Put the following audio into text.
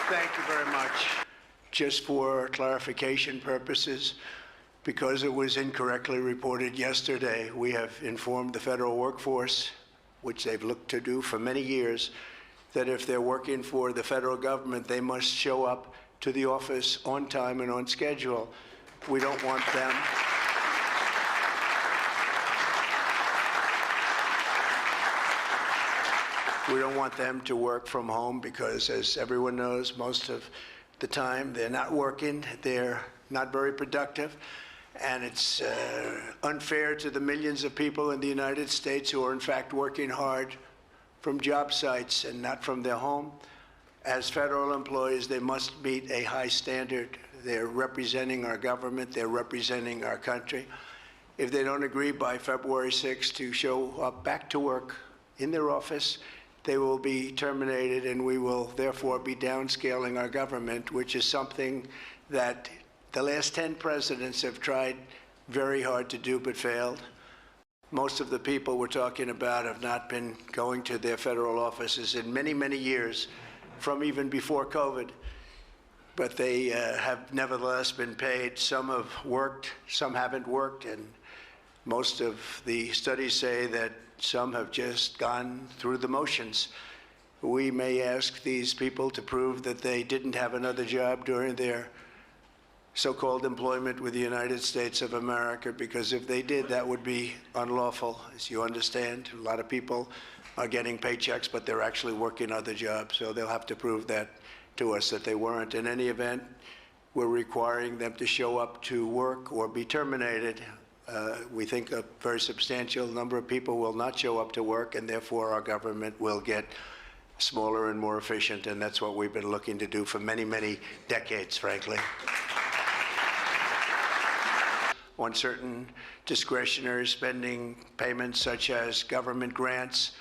Thank you very much. Just for clarification purposes, because it was incorrectly reported yesterday, we have informed the federal workforce, which they've looked to do for many years, that if they're working for the federal government, they must show up to the office on time and on schedule. We don't want them. We don't want them to work from home because, as everyone knows, most of the time they're not working, they're not very productive, and it's unfair to the millions of people in the United States who are in fact working hard from job sites and not from their home. As federal employees, they must meet a high standard. They're representing our government, they're representing our country. If they don't agree by February 6th to show up back to work in their office, they will be terminated, and we will therefore be downscaling our government, which is something that the last 10 presidents have tried very hard to do but failed. Most of the people we're talking about have not been going to their federal offices in many, many years, from even before COVID. But they have nevertheless been paid. Some have worked, some haven't worked, and most of the studies say that some have just gone through the motions. We may ask these people to prove that they didn't have another job during their so-called employment with the United States of America, because if they did, that would be unlawful. As you understand, a lot of people are getting paychecks, but they're actually working other jobs, so they'll have to prove that to us that they weren't. In any event, we're requiring them to show up to work or be terminated. We think a very substantial number of people will not show up to work, and therefore our government will get smaller and more efficient, and that's what we've been looking to do for many, many decades, frankly. On certain discretionary spending payments, such as government grants,